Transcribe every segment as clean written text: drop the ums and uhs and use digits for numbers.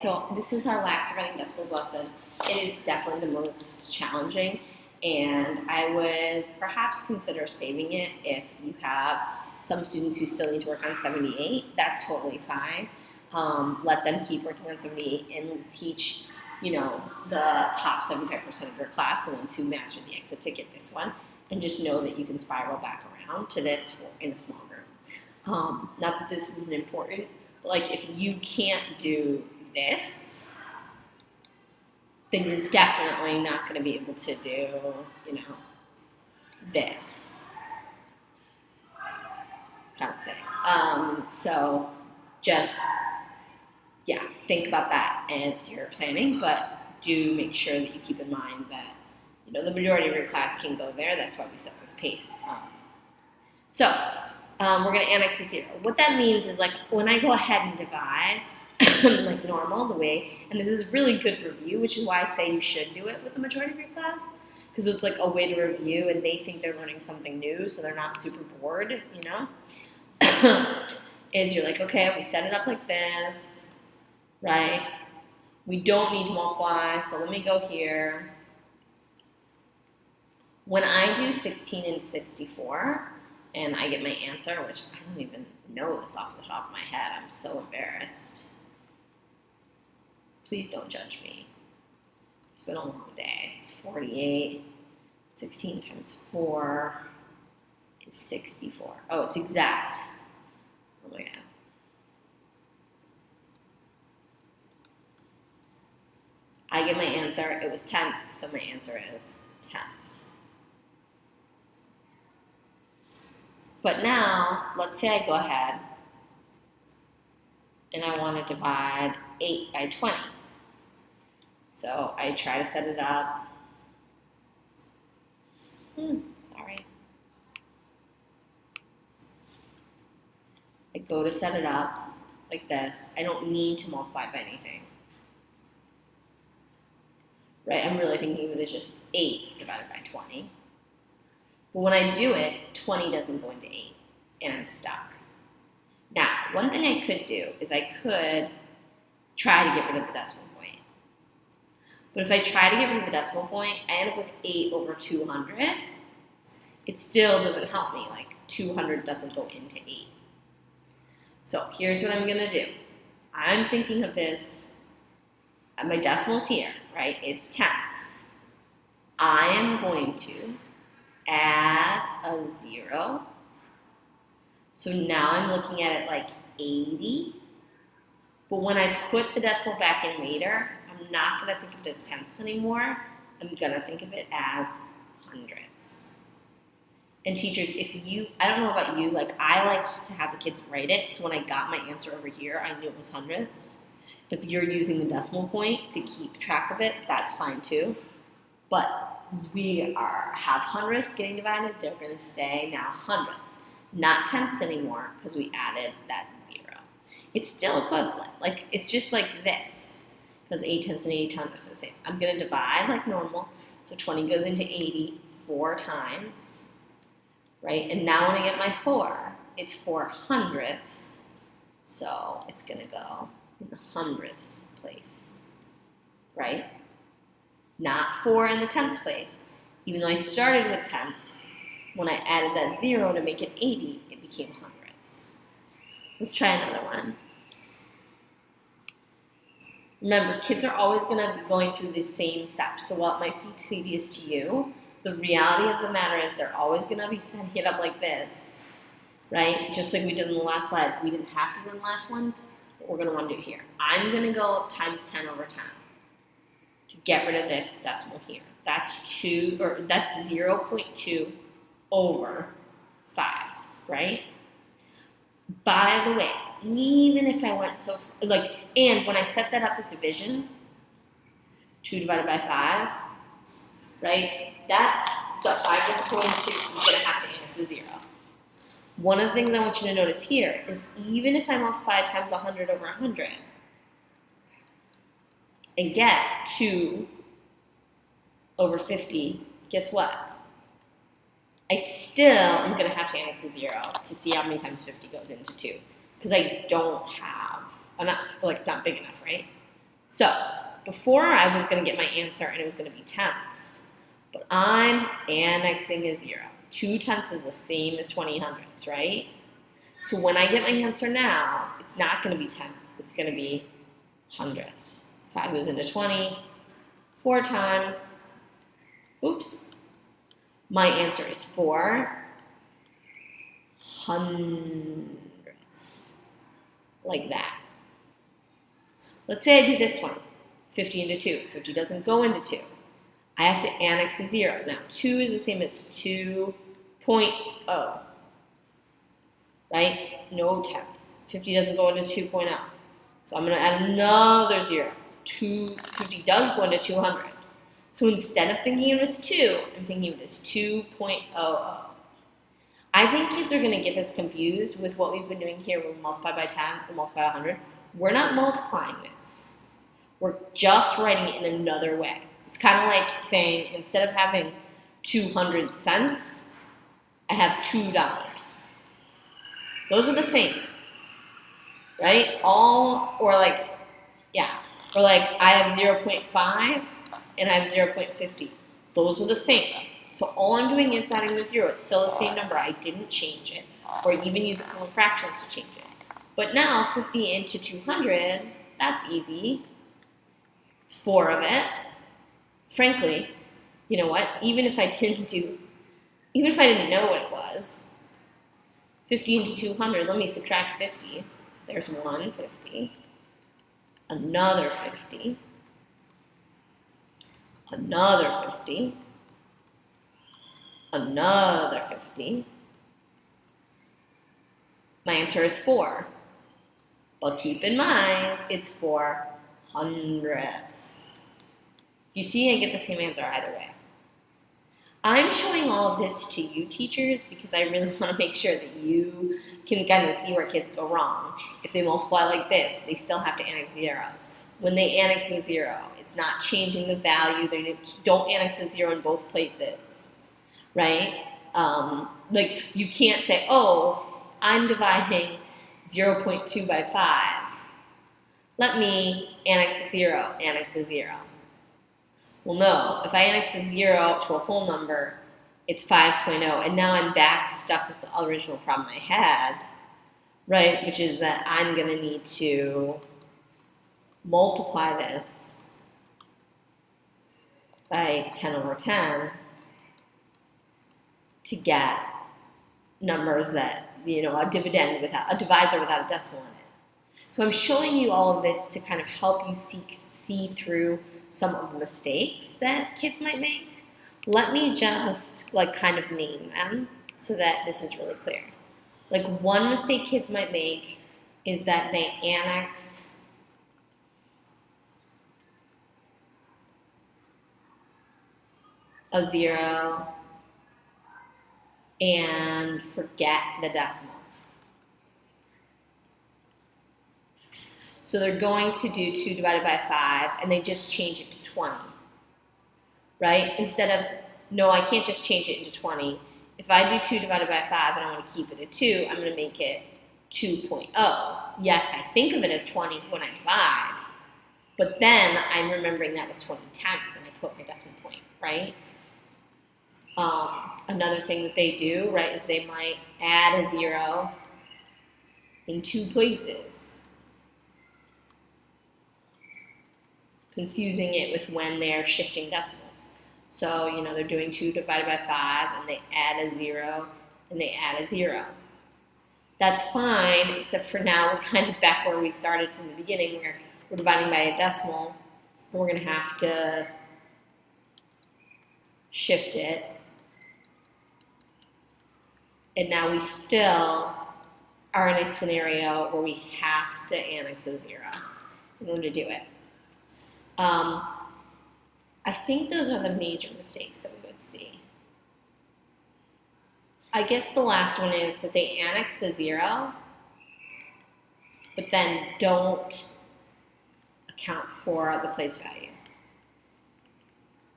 So this is our last running decimals lesson. It is definitely the most challenging, and I would perhaps consider saving it if you have some students who still need to work on 78. That's totally fine. Let them keep working on 78 and teach, the top 75% of your class, the ones who mastered the exit ticket, this one, and just know that you can spiral back around to this in a small group. Not that this isn't important, but like if you can't do this, then you're definitely not going to be able to do, this kind of thing. So just, think about that as you're planning, but do make sure that you keep in mind that, the majority of your class can go there. That's why we set this pace. We're going to annex a 0. What that means is, like, when I go ahead and divide, like normal, the way, and this is really good review, which is why I say you should do it with the majority of your class, because it's like a way to review, and they think they're learning something new, so they're not super bored, is you're like, okay, we set it up like this, right? We don't need to multiply, so let me go here. When I do 16 and 64, and I get my answer, which I don't even know this off the top of my head, I'm so embarrassed. Please don't judge me. It's been a long day. It's 48. 16 times 4 is 64. Oh, it's exact. Oh my God. I get my answer. It was tenths, so my answer is tenths. But now, let's say I go ahead and I want to divide 8 by 20. So I try to set it up. Sorry. I go to set it up like this. I don't need to multiply by anything. Right? I'm really thinking of it as just 8 divided by 20. But when I do it, 20 doesn't go into 8, and I'm stuck. Now, one thing I could do is I could try to get rid of the decimal point. But if I try to get rid of the decimal point, I end up with 8 over 200. It still doesn't help me. Like, 200 doesn't go into 8. So here's what I'm going to do. I'm thinking of this. My decimal's here, right? It's tenths. I am going to add a 0. So now I'm looking at it like 80. But when I put the decimal back in later, I'm not going to think of it as tenths anymore. I'm going to think of it as hundredths. And teachers, I don't know about you, like I liked to have the kids write it. So when I got my answer over here, I knew it was hundredths. If you're using the decimal point to keep track of it, that's fine too. But we have hundredths getting divided. They're going to stay now hundredths, not tenths anymore, because we added that 0. It's still equivalent. Like, it's just like this, because 8 tenths and 80 hundredths are the same. I'm going to divide like normal. So 20 goes into 80 4 times, right? And now when I get my 4, it's 4 hundredths. So it's going to go in the hundredths place, right? Not 4 in the tenths place. Even though I started with tenths, when I added that 0 to make it 80, it became hundredths. Let's try another one. Remember, kids are always going to be going through the same steps. So while it might feel tedious to you, the reality of the matter is they're always going to be setting it up like this, right? Just like we did in the last slide. We didn't have to do in the last one, but we're going to want to do here. I'm going to go times 10 over 10. To get rid of this decimal here. That's 0.2 over 5, right? By the way, even if I went and when I set that up as division, 2 divided by 5, right? That's what 5 decimal point 2. You're going to have to annex a 0. One of the things I want you to notice here is even if I multiply times 100 over 100, and get 2 over 50, guess what? I still am going to have to annex a 0 to see how many times 50 goes into 2. Because I don't have enough. Like, it's not big enough, right? So before I was going to get my answer and it was going to be tenths, but I'm annexing a 0. 2/10 is the same as 20/100ths, right? So when I get my answer now, it's not going to be tenths, it's going to be hundredths. 5 goes into 20, 4 times, oops, my answer is 4 hundredths, like that. Let's say I do this one, 50 into 2. 50 doesn't go into 2. I have to annex a 0. Now, 2 is the same as 2.0, right? No tenths. 50 doesn't go into 2.0. So I'm going to add another 0. 50 does go into 200. So instead of thinking it as 2, I'm thinking it as 2.00. I think kids are going to get this confused with what we've been doing here. We'll multiply by 10, we'll multiply by 100. We're not multiplying this. We're just writing it in another way. It's kind of like saying, instead of having 200 cents, I have $2. Those are the same, right? Or like I have 0.5 and I have 0.50. Those are the same. So all I'm doing is adding the 0. It's still the same number. I didn't change it, or even use common fractions to change it. But now 50 into 200, that's easy. It's 4 of it. Frankly, you know what? Even if I didn't know what it was, 50 into 200, let me subtract 50s. There's 150, another 50, another 50, another 50. My answer is 4. But keep in mind, it's 4 hundredths. You see, I get the same answer either way. I'm showing all of this to you teachers because I really want to make sure that you can kind of see where kids go wrong. If they multiply like this, they still have to annex zeros. When they annex a 0, it's not changing the value. They don't annex a 0 in both places, right? Like you can't say, oh, I'm dividing 0.2 by 5. Let me annex a 0, annex a 0. Well, no, if I annex a 0 to a whole number, it's 5.0, and now I'm back stuck with the original problem I had, right, which is that I'm going to need to multiply this by 10 over 10 to get numbers that, a divisor without a decimal in it. So I'm showing you all of this to kind of help you see through some of the mistakes that kids might make. Let me just kind of name them so that this is really clear. Like one mistake kids might make is that they annex a 0 and forget the decimal. So they're going to do 2 divided by 5, and they just change it to 20, right? Instead of, no, I can't just change it into 20. If I do 2 divided by 5 and I want to keep it at 2, I'm going to make it 2.0. Yes, I think of it as 20 when I divide, but then I'm remembering that was 20 tenths, and I put my decimal point, right? Another thing that they do, right, is they might add a 0 in 2 places, confusing it with when they're shifting decimals. So, they're doing 2 divided by 5, and they add a 0, and they add a 0. That's fine, except for now we're kind of back where we started from the beginning, where we're dividing by a decimal, and we're going to have to shift it. And now we still are in a scenario where we have to annex a 0 in order to do it. I think those are the major mistakes that we would see. I guess the last one is that they annex the 0, but then don't account for the place value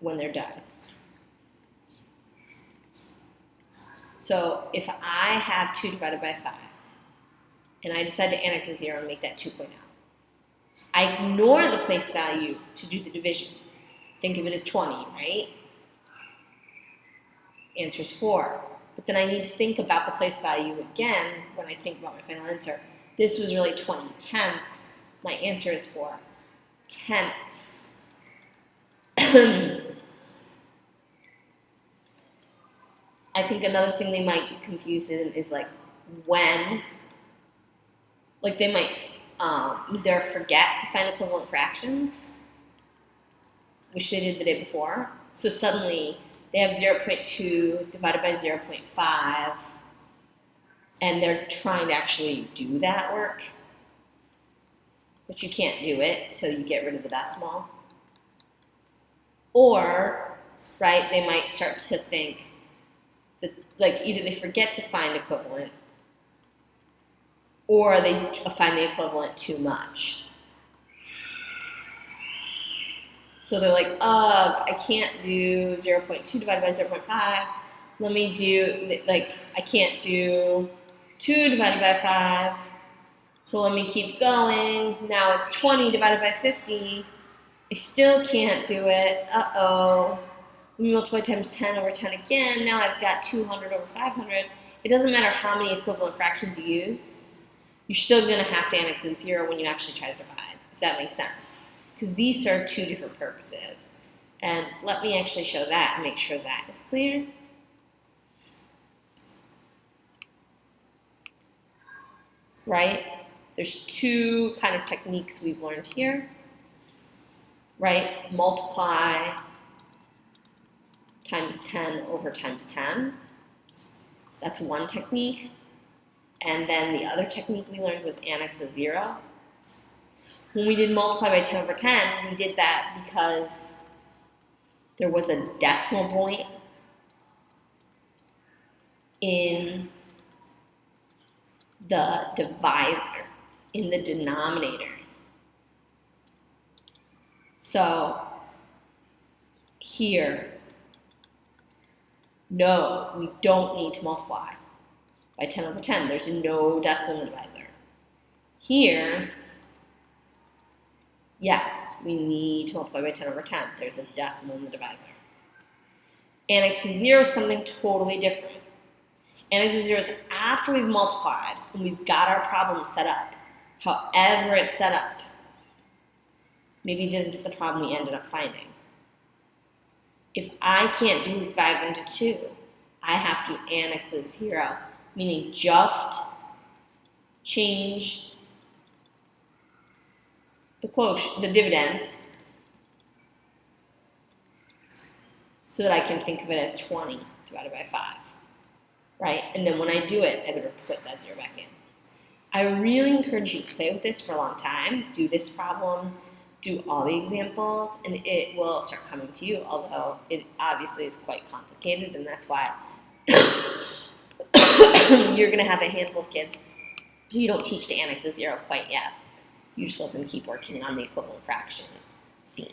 when they're done. So if I have 2 divided by 5, and I decide to annex a 0 and make that 2.0, I ignore the place value to do the division. Think of it as 20, right? Answer is 4. But then I need to think about the place value again when I think about my final answer. This was really 20 tenths. My answer is 4 tenths. I think another thing they might get confused in is like when, like they might either forget to find equivalent fractions, which they did the day before. So suddenly they have 0.2 divided by 0.5, and they're trying to actually do that work, but you can't do it till you get rid of the decimal. Or, right, they might start to think that, like, either they forget to find equivalent, or they find the equivalent too much. So they're like, I can't do 0.2 divided by 0.5. Let me do, like, I can't do 2 divided by 5. So let me keep going. Now it's 20 divided by 50. I still can't do it. Let me multiply times 10 over 10 again. Now I've got 200 over 500. It doesn't matter how many equivalent fractions you use. You're still going to have to annex a 0 when you actually try to divide, if that makes sense. Because these serve 2 different purposes. And let me actually show that and make sure that is clear. Right? There's 2 kind of techniques we've learned here. Right? Multiply times 10 over times 10. That's one technique. And then the other technique we learned was annex a 0. When we did multiply by 10 over 10, we did that because there was a decimal point in the divisor, in the denominator. So here, no, we don't need to multiply by 10 over 10. There's no decimal in the divisor. Here, yes, we need to multiply by 10 over 10. There's a decimal in the divisor. Annex a 0 is something totally different. Annex a 0 is after we've multiplied and we've got our problem set up, however it's set up. Maybe this is the problem we ended up finding. If I can't do 5 into 2, I have to annex a 0, meaning just change the quotient, the dividend, so that I can think of it as 20 divided by 5, right? And then when I do it, I better put that 0 back in. I really encourage you to play with this for a long time. Do this problem, do all the examples, and it will start coming to you, although it obviously is quite complicated, and that's why you're going to have a handful of kids who you don't teach to annex a 0 quite yet. You just let them keep working on the equivalent fraction theme.